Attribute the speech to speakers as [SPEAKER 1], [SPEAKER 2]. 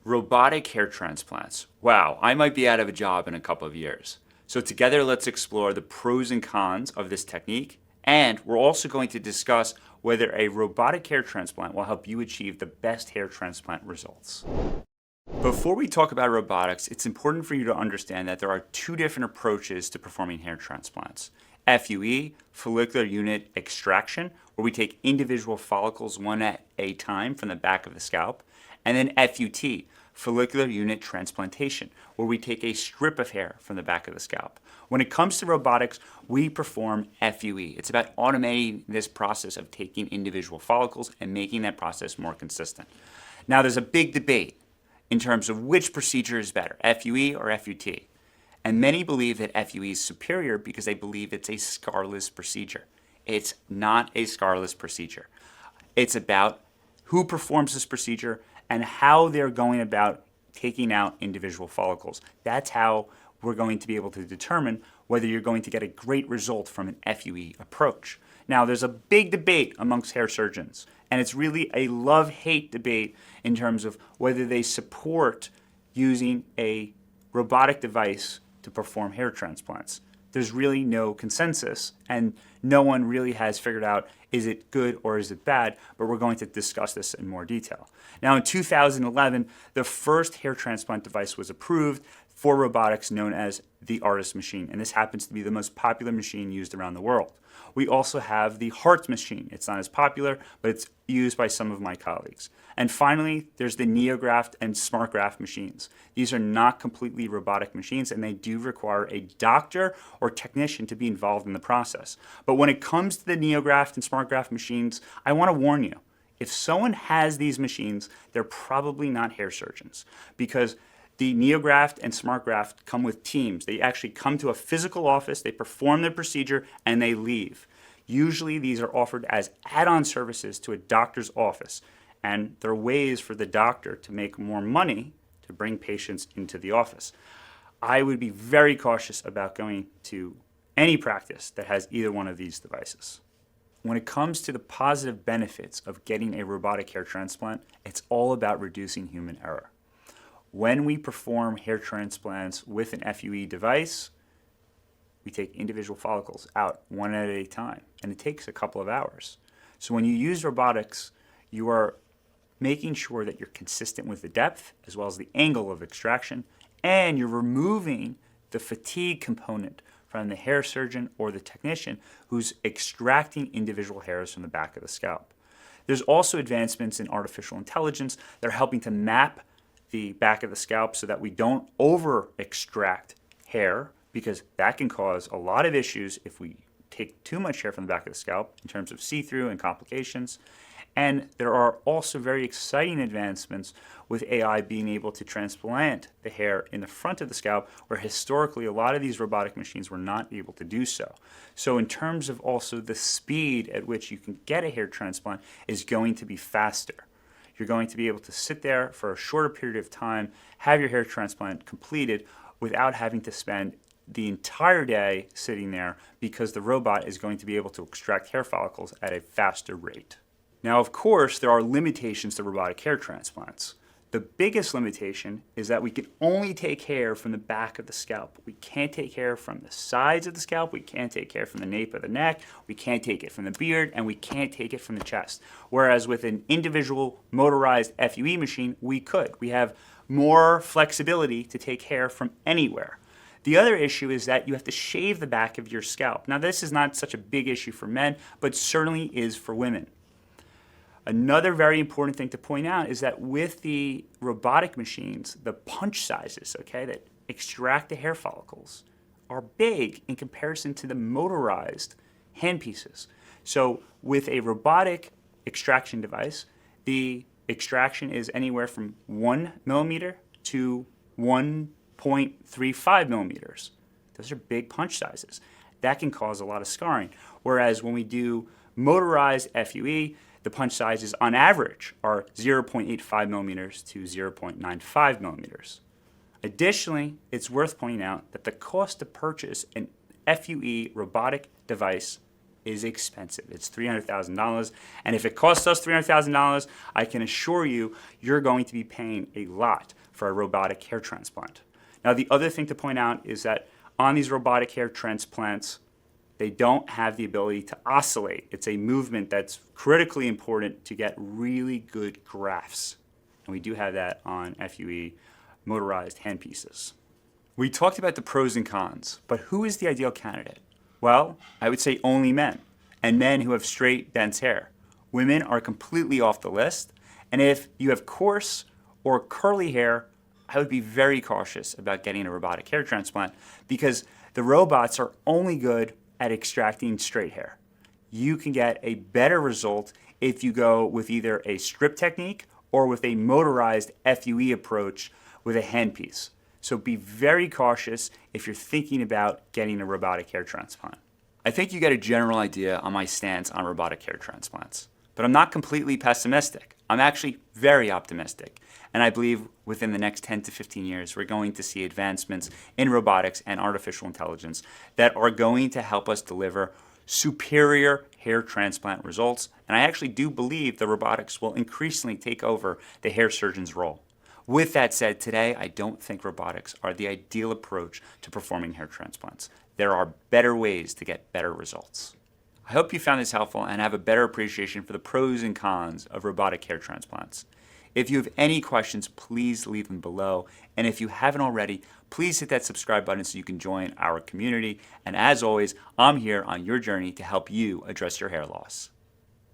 [SPEAKER 1] Robotic hair transplants. Wow, I might be out of a job in a couple of years. So together, let's explore the pros and cons of this technique. And we're also going to discuss whether a robotic hair transplant will help you achieve the best hair transplant results. Before we talk about robotics, it's important for you to understand that there are two different approaches to performing hair transplants. FUE, follicular unit extraction, where we take individual follicles one at a time from the back of the scalp, and then FUT, follicular unit transplantation, where we take a strip of hair from the back of the scalp. When it comes to robotics, we perform FUE. It's about automating this process of taking individual follicles and making that process more consistent. Now, there's a big debate in terms of which procedure is better, FUE or FUT. And many believe that FUE is superior because they believe it's a scarless procedure. It's not a scarless procedure. It's about who performs this procedure and how they're going about taking out individual follicles. That's how we're going to be able to determine whether you're going to get a great result from an FUE approach. Now, there's a big debate amongst hair surgeons, and it's really a love-hate debate in terms of whether they support using a robotic device to perform hair transplants. There's really no consensus, and no one really has figured out is it good or is it bad, but we're going to discuss this in more detail. Now, in 2011, the first hair transplant device was approved for robotics known as the ARTAS machine, and this happens to be the most popular machine used around the world. We also have the HART machine. It's not as popular, but it's used by some of my colleagues. And finally, there's the NeoGraft and SmartGraft machines. These are not completely robotic machines, and they do require a doctor or technician to be involved in the process. But when it comes to the NeoGraft and SmartGraft machines, I want to warn you, if someone has these machines, they're probably not hair surgeons, because the NeoGraft and SmartGraft come with teams. They actually come to a physical office, they perform their procedure, and they leave. Usually these are offered as add-on services to a doctor's office, and they're ways for the doctor to make more money to bring patients into the office. I would be very cautious about going to any practice that has either one of these devices. When it comes to the positive benefits of getting a robotic hair transplant, it's all about reducing human error. When we perform hair transplants with an FUE device, we take individual follicles out one at a time, and it takes a couple of hours. So when you use robotics, you are making sure that you're consistent with the depth as well as the angle of extraction, and you're removing the fatigue component from the hair surgeon or the technician who's extracting individual hairs from the back of the scalp. There's also advancements in artificial intelligence that are helping to map the back of the scalp so that we don't over-extract hair, because that can cause a lot of issues if we take too much hair from the back of the scalp in terms of see-through and complications. And there are also very exciting advancements with AI being able to transplant the hair in the front of the scalp, where historically a lot of these robotic machines were not able to do so. So in terms of also the speed at which you can get a hair transplant is going to be faster. You're going to be able to sit there for a shorter period of time, have your hair transplant completed without having to spend the entire day sitting there, because the robot is going to be able to extract hair follicles at a faster rate. Now, of course, there are limitations to robotic hair transplants. The biggest limitation is that we can only take hair from the back of the scalp. We can't take hair from the sides of the scalp, we can't take hair from the nape of the neck, we can't take it from the beard, and we can't take it from the chest. Whereas with an individual motorized FUE machine, we could. We have more flexibility to take hair from anywhere. The other issue is that you have to shave the back of your scalp. Now, this is not such a big issue for men, but certainly is for women. Another very important thing to point out is that with the robotic machines, the punch sizes, that extract the hair follicles are big in comparison to the motorized handpieces. So with a robotic extraction device, the extraction is anywhere from 1 millimeter to 1.35 millimeters. Those are big punch sizes. That can cause a lot of scarring. Whereas when we do motorized FUE, the punch sizes on average are 0.85 millimeters to 0.95 millimeters. Additionally, it's worth pointing out that the cost to purchase an FUE robotic device is expensive. It's $300,000. And if it costs us $300,000, I can assure you, you're going to be paying a lot for a robotic hair transplant. Now, the other thing to point out is that on these robotic hair transplants, they don't have the ability to oscillate. It's a movement that's critically important to get really good grafts. And we do have that on FUE motorized handpieces. We talked about the pros and cons, but who is the ideal candidate? Well, I would say only men, and men who have straight, dense hair. Women are completely off the list, and if you have coarse or curly hair, I would be very cautious about getting a robotic hair transplant because the robots are only good at extracting straight hair. You can get a better result if you go with either a strip technique or with a motorized FUE approach with a handpiece. So be very cautious if you're thinking about getting a robotic hair transplant. I think you get a general idea on my stance on robotic hair transplants, but I'm not completely pessimistic. I'm actually very optimistic. And I believe within the next 10 to 15 years, we're going to see advancements in robotics and artificial intelligence that are going to help us deliver superior hair transplant results. And I actually do believe the robotics will increasingly take over the hair surgeon's role. With that said, today, I don't think robotics are the ideal approach to performing hair transplants. There are better ways to get better results. I hope you found this helpful and have a better appreciation for the pros and cons of robotic hair transplants. If you have any questions, please leave them below. And if you haven't already, please hit that subscribe button so you can join our community. And as always, I'm here on your journey to help you address your hair loss.